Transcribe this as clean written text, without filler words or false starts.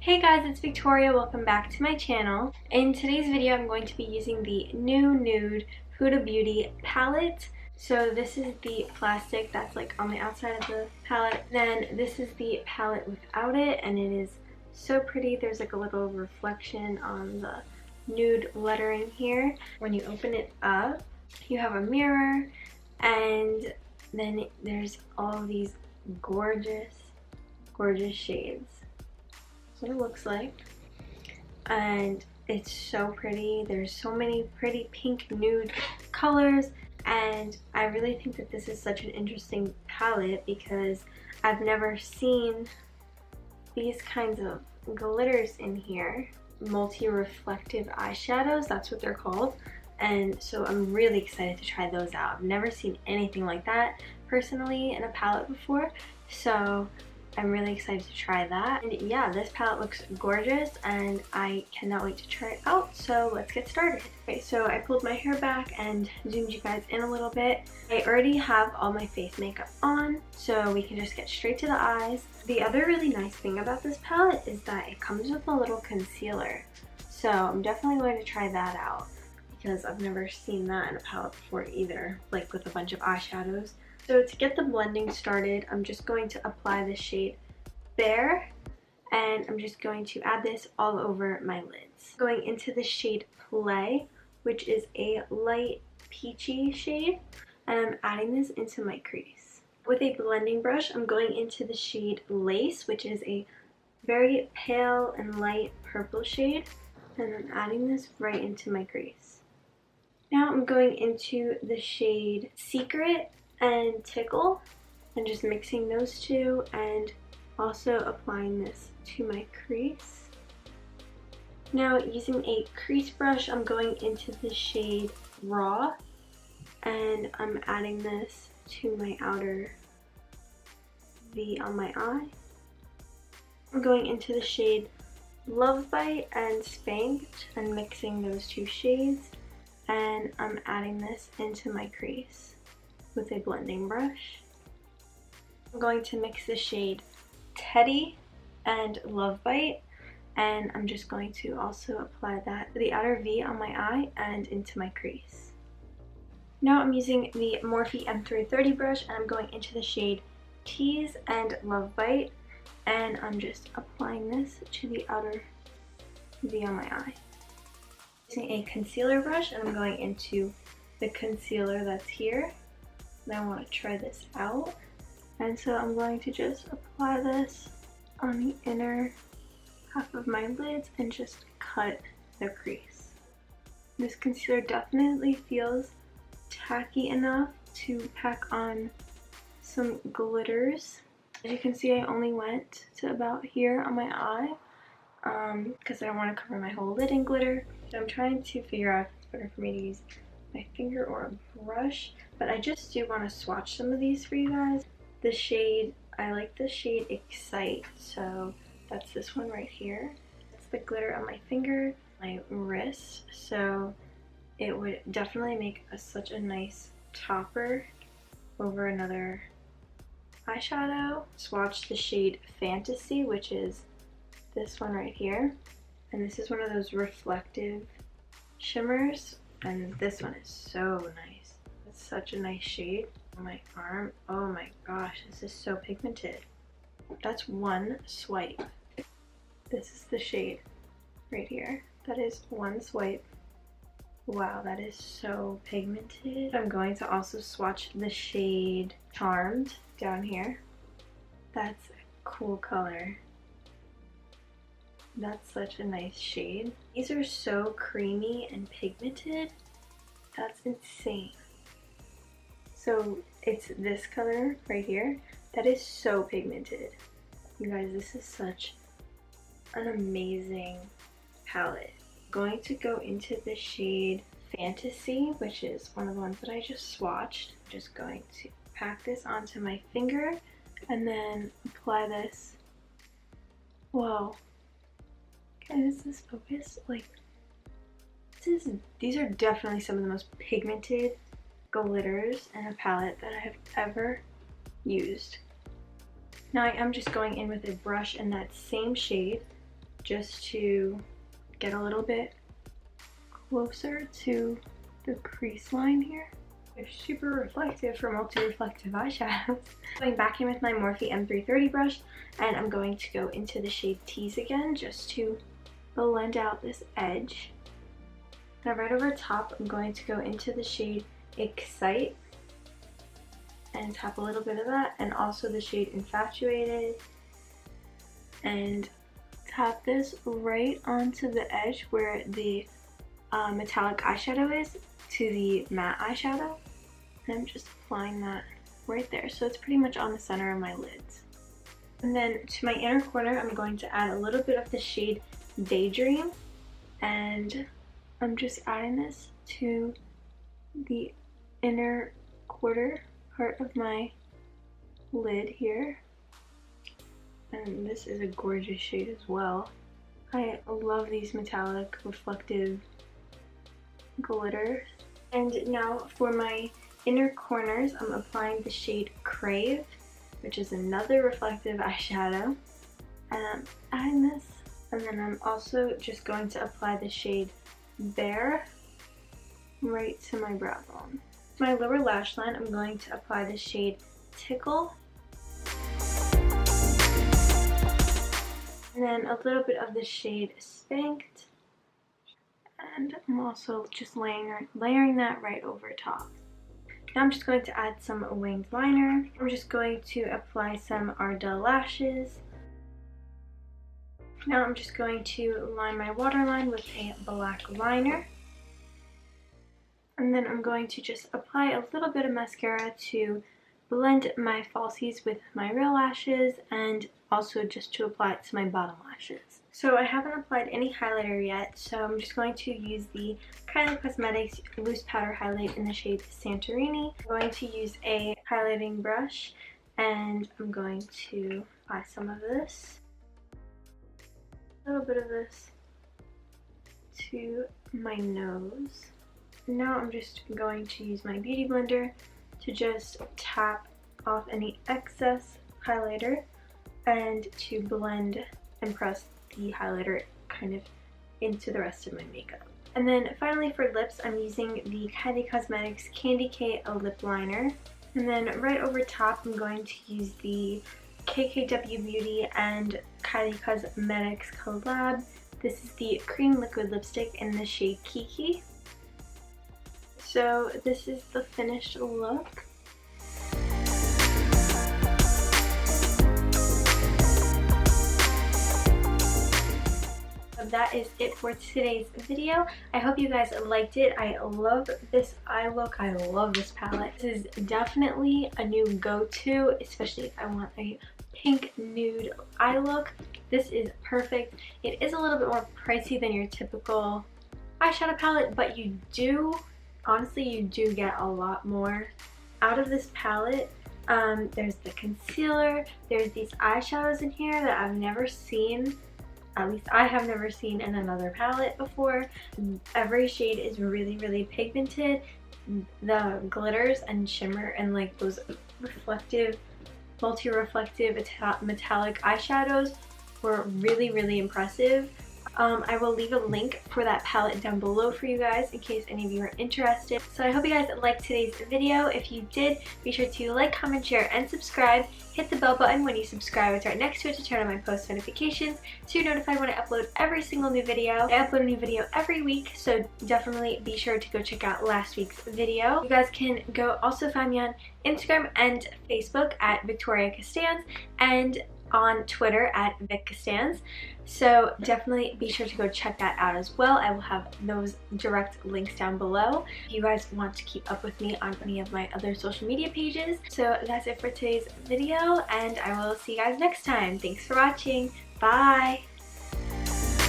Hey guys, it's Victoria. Welcome back to my channel. In today's video, I'm going to be using the new Nude Huda Beauty palette. So this is the plastic that's like on the outside of the palette. Then this is the palette without it, and it is so pretty. There's like a little reflection on the nude lettering here. When you open it up, you have a mirror, and then there's all these gorgeous shades. What it looks like, and it's so pretty. There's so many pretty pink nude colors, and I really think that this is such an interesting palette because I've never seen these kinds of glitters in here. Multi-reflective eyeshadows, that's what they're called, and so I'm really excited to try those out. I've never seen anything like that personally in a palette before, so I'm really excited to try that. And yeah, this palette looks gorgeous and I cannot wait to try it out, so let's get started. Okay, so I pulled my hair back and zoomed you guys in a little bit. I already have all my face makeup on, so we can just get straight to the eyes. The other really nice thing about this palette is that it comes with a little concealer, so I'm definitely going to try that out because I've never seen that in a palette before either, like with a bunch of eyeshadows. So to get the blending started, I'm just going to apply the shade Bare, and I'm just going to add this all over my lids. Going into the shade Play, which is a light peachy shade, and I'm adding this into my crease. With a blending brush, I'm going into the shade Lace, which is a very pale and light purple shade, and I'm adding this right into my crease. Now I'm going into the shade Secret and Tickle, and just mixing those two and also applying this to my crease. Now using a crease brush, I'm going into the shade Raw, and I'm adding this to my outer V on my eye. I'm going into the shade Love Bite and Spanked and mixing those two shades, and I'm adding this into my crease with a blending brush. I'm going to mix the shade Teddy and Love Bite, and I'm just going to also apply that to the outer V on my eye and into my crease. Now I'm using the Morphe M330 brush, and I'm going into the shade Tease and Love Bite, and I'm just applying this to the outer V on my eye. Using a concealer brush, and I'm going into the concealer that's here. And I want to try this out, and so I'm going to just apply this on the inner half of my lids and just cut the crease. This concealer definitely feels tacky enough to pack on some glitters. As you can see, I only went to about here on my eye because I don't want to cover my whole lid in glitter. So I'm trying to figure out if it's better for me to use my finger or a brush, but I just do want to swatch some of these for you guys. The shade, I like the shade Excite, so that's this one right here. That's the glitter on my finger, my wrist, so it would definitely make such a nice topper over another eyeshadow. Swatch the shade Fantasy, which is this one right here, and this is one of those reflective shimmers. And this one is so nice. It's such a nice shade on my arm. Oh my gosh, this is so pigmented. That's one swipe. This is the shade right here. That is one swipe. Wow, that is so pigmented. I'm going to also swatch the shade Charmed down here. That's a cool color. That's such a nice shade. These are so creamy and pigmented. That's insane. So it's this color right here. That is so pigmented. You guys, this is such an amazing palette. I'm going to go into the shade Fantasy, which is one of the ones that I just swatched. I'm just going to pack this onto my finger and then apply this. Whoa. Is this focus? Like, these are definitely some of the most pigmented glitters in a palette that I have ever used. Now I am just going in with a brush in that same shade just to get a little bit closer to the crease line here. They're super reflective for multi-reflective eyeshadows. Going back in with my Morphe M330 brush, and I'm going to go into the shade Tease again just to blend out this edge. Now right over top, I'm going to go into the shade Excite and tap a little bit of that, and also the shade Infatuated, and tap this right onto the edge where the metallic eyeshadow is to the matte eyeshadow. And I'm just applying that right there, so it's pretty much on the center of my lids. And then to my inner corner, I'm going to add a little bit of the shade Daydream, and I'm just adding this to the inner quarter part of my lid here. And this is a gorgeous shade as well. I love these metallic reflective glitters. And now for my inner corners, I'm applying the shade Crave, which is another reflective eyeshadow. And I'm adding this, and then I'm also just going to apply the shade Bear right to my brow bone. My lower lash line, I'm going to apply the shade Tickle, and then a little bit of the shade Spanked, and I'm also just layering that right over top. Now I'm just going to add some winged liner. I'm just going to apply some Ardell lashes. Now I'm just going to line my waterline with a black liner. And then I'm going to just apply a little bit of mascara to blend my falsies with my real lashes, and also just to apply it to my bottom lashes. So I haven't applied any highlighter yet, so I'm just going to use the Kylie Cosmetics Loose Powder Highlight in the shade Santorini. I'm going to use a highlighting brush, and I'm going to apply some of this, a little bit of this, to my nose. Now I'm just going to use my beauty blender to just tap off any excess highlighter and to blend and press the highlighter kind of into the rest of my makeup. And then finally for lips, I'm using the Kylie Cosmetics Candy K lip liner. And then right over top, I'm going to use the KKW Beauty and Kylie Cosmetics collab. This is the cream liquid lipstick in the shade Kiki. So this is the finished look. That is it for today's video. I hope you guys liked it. I love this eye look. I love this palette. This is definitely a new go-to, especially if I want a pink nude eye look. This is perfect. It is a little bit more pricey than your typical eyeshadow palette, but you do, honestly, you do get a lot more out of this palette. There's the concealer, there's these eyeshadows in here that I've never seen. At least I have never seen in another palette before. Every shade is really, really pigmented. The glitters and shimmer and like those reflective, multi-reflective metallic eyeshadows were really, really impressive. I will leave a link for that palette down below for you guys in case any of you are interested. So I hope you guys liked today's video. If you did, be sure to like, comment, share, and subscribe. Hit the bell button when you subscribe. It's right next to it to turn on my post notifications so you're notified when I upload every single new video. I upload a new video every week, so definitely be sure to go check out last week's video. You guys can go also find me on Instagram and Facebook at Victoria Costanz, and on Twitter at Vic Costanz. So definitely be sure to go check that out as well. I will have those direct links down below if you guys want to keep up with me on any of my other social media pages. So that's it for today's video, and I will see you guys next time. Thanks for watching. Bye!